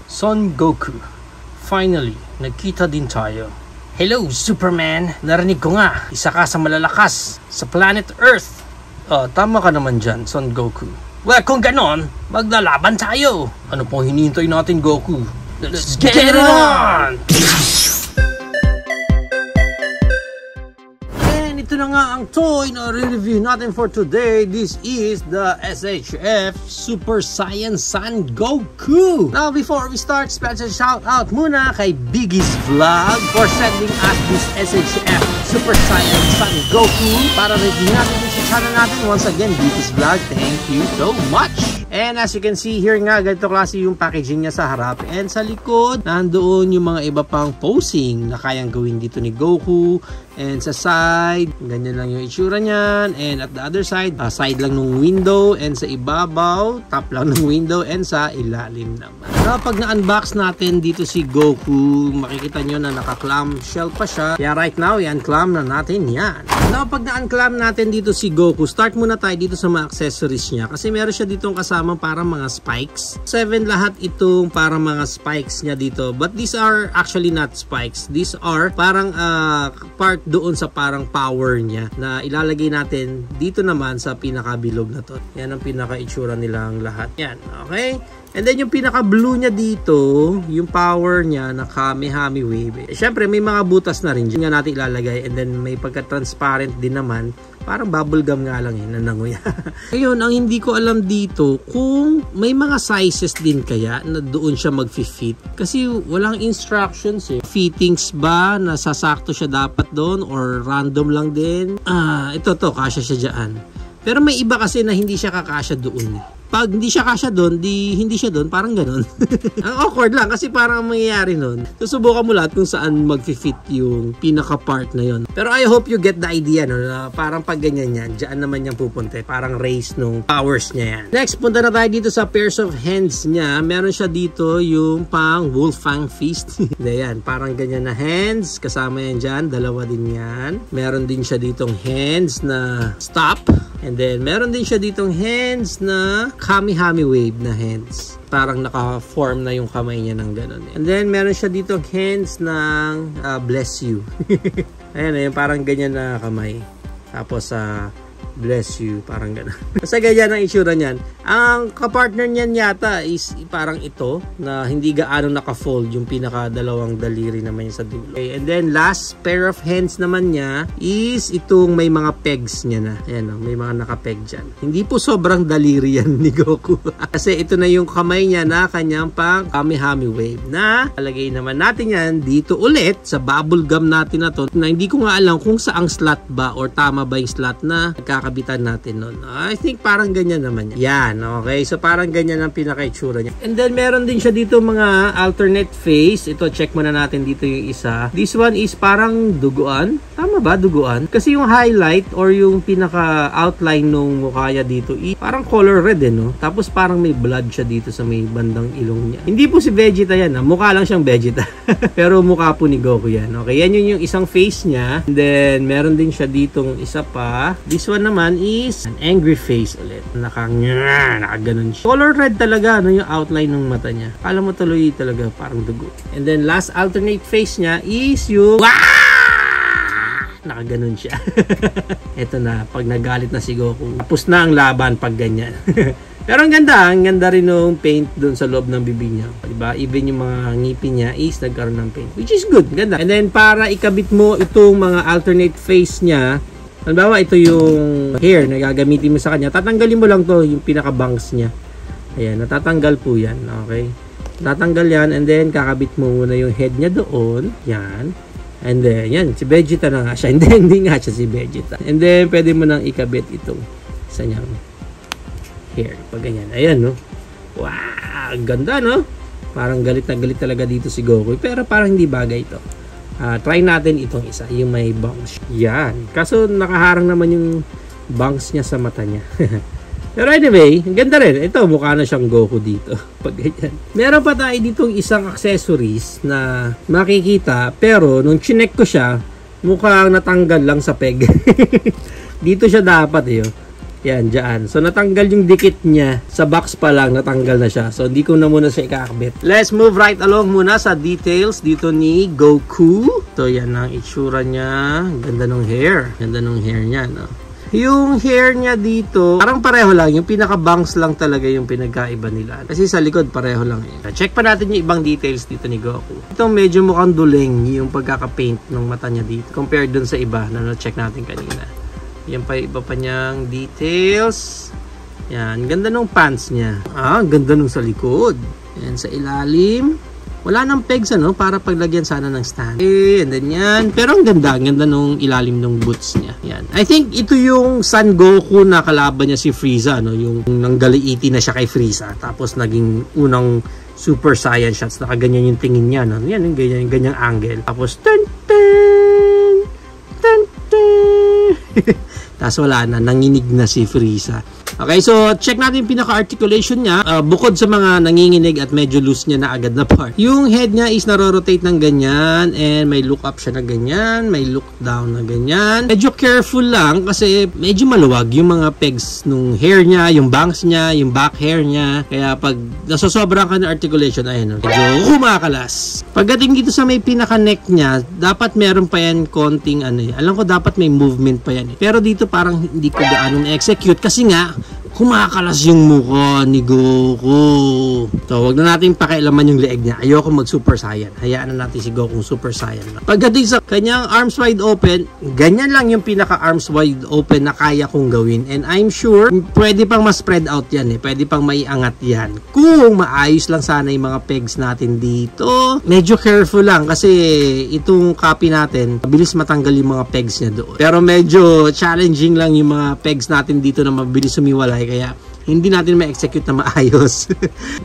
Son Goku, finally, nagkita din tayo. Hello, Superman! Narinig ko nga, isa ka sa malalakas sa planet Earth. Tama ka naman dyan, Son Goku. Well, kung ganon, maglalaban tayo. Ano pong hinihintay natin, Goku? Let's get it on! Ito na nga ang toy na re-review natin for today. This is the SHF Super Saiyan Son Goku. Now, before we start, special shout out muna kay Biggie's Vlog for sending us this SHF Super Saiyan Son Goku para review natin sa channel natin. Once again, Biggie's Vlog, thank you so much. And as you can see here nga, ganito klase yung packaging niya sa harap. And sa likod, nandoon yung mga iba pang posing na kayang gawin dito ni Goku. And sa side, ganyan lang yung itsura niyan. And at the other side, side lang ng window. And sa ibabaw, top lang ng window. And sa ilalim naman. Now, pag na-unbox natin dito si Goku, makikita nyo na naka-clamshell pa siya. Kaya right now, i-unclam na natin yan. Now, pag na-unclam natin dito si Goku, start muna tayo dito sa mga accessories niya. Kasi meron siya ditong kasama para mga spikes. 7 lahat itong para mga spikes niya dito. But these are actually not spikes. These are parang part doon sa parang power niya na ilalagay natin dito naman sa pinakabilog na to. Yan ang pinaka-itsura nilang lahat. Yan, okay? And then yung pinaka-blue niya dito, yung power niya na Kamehame Wave. Siyempre, may mga butas na rin. Diyan nga natin ilalagay. And then may pagka-transparent din naman. Parang bubblegum nga lang na nanguya. Ngayon, ang hindi ko alam dito, kung may mga sizes din kaya na doon siya mag-fit. Kasi walang instructions eh. Fittings ba? Nasasakto siya dapat doon? Or random lang din? Ito to, kasya siya dyan. Pero may iba kasi na hindi siya kakasya doon. Pag hindi siya kasya doon, hindi siya doon, parang ganun. Ang awkward lang kasi parang ang mangyayari nun. Susubukan mo lahat kung saan mag-fit yung pinaka-part na yon. Pero I hope you get the idea, no? Na parang pag ganyan yan, dyan naman yan pupunta. Parang race nung powers niya yan. Next, punta na tayo dito sa pairs of hands niya. Meron siya dito yung pang Wolfang Fist. Yan, parang ganyan na hands. Kasama yan dyan, dalawa din yan. Meron din siya ditong hands na stop. And then, meron din siya ditong hands na Kamehame Wave na hands. Parang naka-form na yung kamay niya ng ganun. And then, meron siya ditong hands ng bless you. Ayan, parang ganyan na kamay. Tapos, bless you, parang gano'n. Kasi ganyan ang itsura niyan. Ang kapartner niyan yata is parang ito, na hindi gaano naka-fold yung pinaka-dalawang daliri naman sa dulo. Okay, and then last pair of hands naman niya is itong may mga pegs niya na. Ayan, may mga naka-peg dyan. Hindi po sobrang daliri yan ni Goku. Kasi ito na yung kamay niya na kanyang pang Kamehame Wave na alagay naman natin yan dito ulit sa bubble gum natin na to, na hindi ko nga alam kung saang slot ba or tama ba yung slot na kabitan natin nun. I think parang ganyan naman yan. Yan, okay? So parang ganyan ang pinaka-itsura niya. And then meron din siya dito mga alternate face. Ito, check muna natin dito yung isa. This one is parang duguan. Tama ba? Duguan? Kasi yung highlight or yung pinaka-outline nung mukha niya dito parang color red no? Tapos parang may blood siya dito sa may bandang ilong niya. Hindi po si Vegeta yan. Mukha lang siyang Vegeta. Pero mukha po ni Goku yan. Okay, yan yung isang face niya. And then meron din siya ditong isa pa. This one naman is an angry face ulit. Nakaganon siya. Color red talaga, no, yung outline ng mata niya. Akala mo tuloy talaga parang dugo. And then last alternate face niya is yung nakaganon siya. Ito na, pag nagalit na si Goku, tapos na ang laban pag ganyan. Pero ang ganda rin ng paint doon sa loob ng bibig niya. Diba? Even yung mga ngipin niya is nagkaroon ng paint. Which is good, ganda. And then para ikabit mo itong mga alternate face niya, halimbawa, ito yung hair na gagamitin mo sa kanya. Tatanggalin mo lang to yung pinaka-bangs niya. Ayan, natatanggal po yan. Okay? Tatanggal yan and then kakabit mo muna yung head niya doon. Yan. And then, yan. Si Vegeta na nga siya. Hindi nga siya si Vegeta. And then, pwede mo nang ikabit itong isa niyang hair. Pag ganyan. Ayan, no? Wow! Ganda, no? Parang galit na galit talaga dito si Goku. Pero parang hindi bagay ito. Try natin itong isa, yung may bangs. Yan. Kaso nakaharang naman yung bangs niya sa mata niya. Pero anyway, ang ganda rin. Ito, mukha na siyang Goku dito. Pag ganyan. Meron pa tayo ditong isang accessories na makikita. Pero, nung chinek ko siya, mukhang natanggal lang sa peg. Dito siya dapat eh. Yan, dyan. So, natanggal yung dikit niya. Sa box pa lang, natanggal na siya. So, hindi ko na muna siya ikakabit. Let's move right along muna sa details dito ni Goku. So, yan ang itsura niya. Ganda ng hair. Ganda ng hair niya, no? Yung hair niya dito, parang pareho lang. Yung pinaka-bangs lang talaga yung pinagkaiba nila. Kasi sa likod, pareho lang eh. Check pa natin yung ibang details dito ni Goku. Ito medyo mukhang duling yung pagkaka-paint ng mata niya dito. Compared dun sa iba na na-check natin kanina. Yan pa iba pa niyang details. Yan, ganda ng pants niya. Ganda nung sa likod. Yan, sa ilalim. Wala nang pegs para paglagyan sana ng stand. And then yan. Pero ang ganda nung ilalim ng boots niya. Yan. I think ito yung Son Goku na kalaban niya si Frieza, no? Yung nanggaliiti na siya kay Frieza. Tapos naging unang Super Saiyan shots. Nakaganyan yung tingin niya, no? Yan, yung ganyang angle. Tapos, tan tan tan tan. Tapos wala na, nanginig na si Frieza. Okay, so check natin yung pinaka-articulation niya. Bukod sa mga nanginginig at medyo loose niya na agad na part. Yung head niya is naro-rotate ng ganyan and may look up siya na ganyan, may look down na ganyan. Medyo careful lang kasi medyo maluwag yung mga pegs nung hair niya, yung bangs niya, yung back hair niya. Kaya pag nasosobrang ka ng articulation, ayun, medyo kumakalas. Pagdating dito sa may pinaka-neck niya, dapat meron pa yan konting alam ko dapat may movement pa yan. Pero dito parang hindi ko gaano na-execute kasi nga kumakalas yung mukha ni Goku. So, wag na natin pakialaman yung leeg niya. Ayoko mag-Super Saiyan. Hayaan na natin si Goku Super Saiyan. Pagdating sa kanyang arms wide open, ganyan lang yung pinaka-arms wide open na kaya kong gawin. And I'm sure, pwede pang ma-spread out yan eh. Pwede pang maiangat yan. Kung maayos lang sana yung mga pegs natin dito. Medyo careful lang kasi itong copy natin, mabilis matanggal yung mga pegs niya doon. Pero medyo challenging lang yung mga pegs natin dito na mabilis sumiwalay. Kaya hindi natin ma-execute na maayos.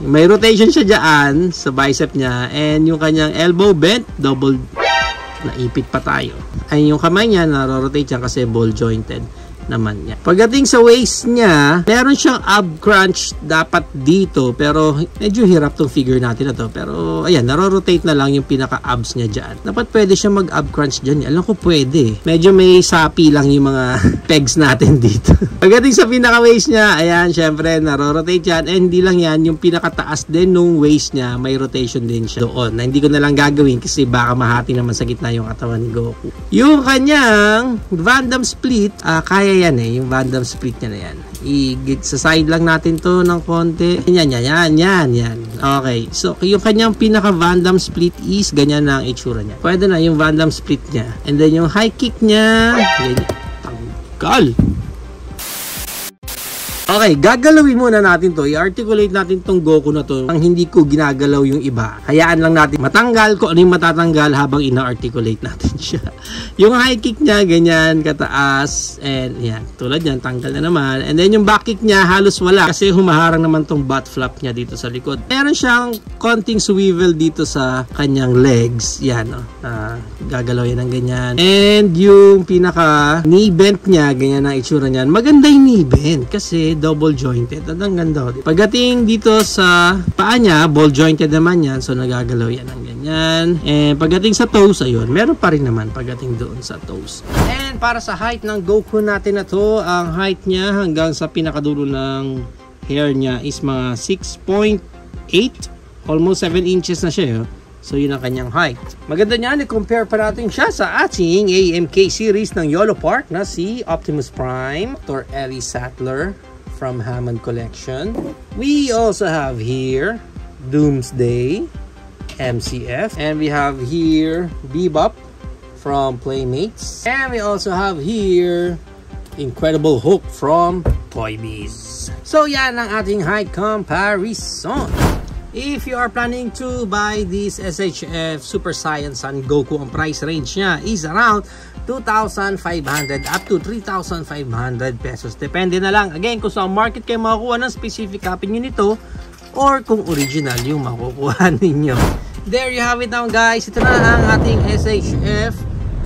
May rotation siya dyan sa bicep niya and yung kanyang elbow bent, double naipit pa tayo. Ay yung kamay niya naro-rotate yan kasi ball jointed naman niya. Pagdating sa waist niya, meron siyang ab crunch dapat dito pero medyo hirap tong figure natin na to. Pero ayan, naro-rotate na lang yung pinaka-abs niya dyan. Dapat pwede siya mag-ab crunch dyan. Alam ko pwede. Medyo may sapi lang yung mga pegs natin dito. Pagdating sa pinaka-waist niya, ayan, syempre, naro-rotate yan. And hindi lang yan, yung pinaka-taas din nung waist niya, may rotation din siya doon. Na hindi ko na lang gagawin kasi baka mahati naman sa gitna yung katawan ni Goku. Yung kanyang Van Damme split, kaya yan yung Van Damme split niya na yan. Sa side lang natin to ng konti. Yan. Okay. So, yung kanyang pinaka Van Damme split is ganyan na ang itsura niya. Pwede na yung Van Damme split niya. And then yung high kick niya, tanggal. Okay, gagalawin muna natin to. I-articulate natin tong Goku na to ang hindi ko ginagalaw yung iba. Hayaan lang natin matanggal kung ano yung matatanggal habang ina-articulate natin siya. Yung high kick niya, ganyan, kataas. And yan, tulad yan, tanggal na naman. And then yung back kick niya, halos wala. Kasi humaharang naman tong butt flap niya dito sa likod. Meron siyang konting swivel dito sa kanyang legs. Yan, gagalaw yan ng ganyan. And yung pinaka knee bend niya, ganyan ang itsura niyan. Maganda yung knee bend kasi double jointed. At ang ganda. Pagdating dito sa paa niya, ball jointed naman yan. So, nagagalaw yan ng ganyan. And pagdating sa toes, ayun, meron pa rin naman pagdating doon sa toes. And para sa height ng Goku natin na to, ang height niya hanggang sa pinakadulo ng hair niya is mga 6.8. Almost 7 inches na siya. So, yun ang kanyang height. Maganda niyan, i-compare pa natin siya sa ating AMK series ng YOLO Park na si Optimus Prime, Dr. Ellie Sattler from Hammond Collection. We also have here Doomsday, MCF, and we have here Bebop from Playmates, and we also have here Incredible Hulk from Toy Biz. So yan ang ating height comparison. If you are planning to buy this SHF Super Saiyan Son Goku, ang price range niya is around 2,500 up to 3,500 pesos. Depende na lang. Again, kung sa market kayo makakuha ng specific copy nyo nito or kung original yung makukuha ninyo. There you have it now guys. Ito na ang ating SHF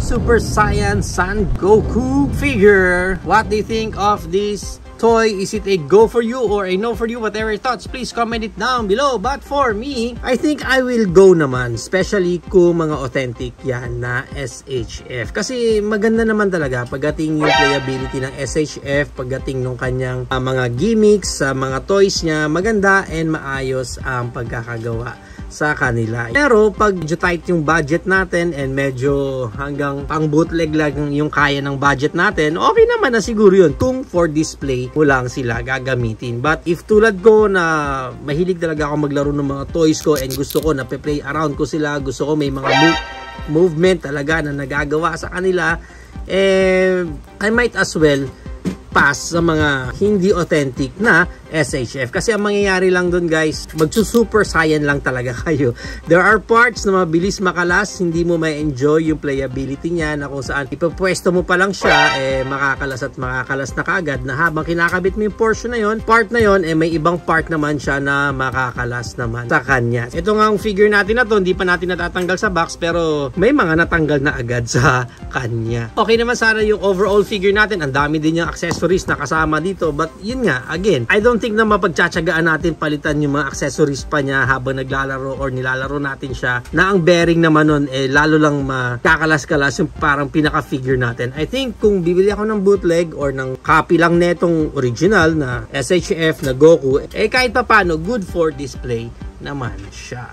Super Saiyan Son Goku figure. What do you think of this toy? Is it a go for you or a no for you? Whatever your thoughts, please comment it down below. But for me, I think I will go naman, especially kung mga authentic yan na SHF. Kasi maganda naman talaga pagdating yung playability ng SHF, pagdating nung kanyang mga gimmicks, mga toys niya, maganda and maayos ang pagkakagawa sa kanila. Pero pag tight yung budget natin and medyo hanggang pang bootleg lang yung kaya ng budget natin, okay naman na siguro yun kung for display mo lang sila gagamitin. But if tulad ko na mahilig talaga ako maglaro ng mga toys ko and gusto ko na play around ko sila, gusto ko may mga movement talaga na nagagawa sa kanila, I might as well pass sa mga hindi authentic na SHF. Kasi ang mangyayari lang dun guys, magsusuper saiyan lang talaga kayo. There are parts na mabilis makalas, hindi mo may enjoy yung playability niya na kung saan ipapwesto mo pa lang siya, makakalas at makakalas na kaagad na habang kinakabit mo yung portion na yon, part na yon, may ibang part naman siya na makakalas naman sa kanya. Ito nga ang figure natin na to, hindi pa natin natatanggal sa box pero may mga natanggal na agad sa kanya. Okay naman sana yung overall figure natin, ang dami din yung accessories na kasama dito, but yun nga, again, I don't think na mapagtsatsagaan natin palitan yung mga accessories pa niya habang naglalaro or nilalaro natin siya, na ang bearing naman nun lalo lang makakalas-kalas yung parang pinaka-figure natin. I think kung bibili ako ng bootleg or ng copy lang netong original na SHF na Goku, kahit pa paano good for display naman siya.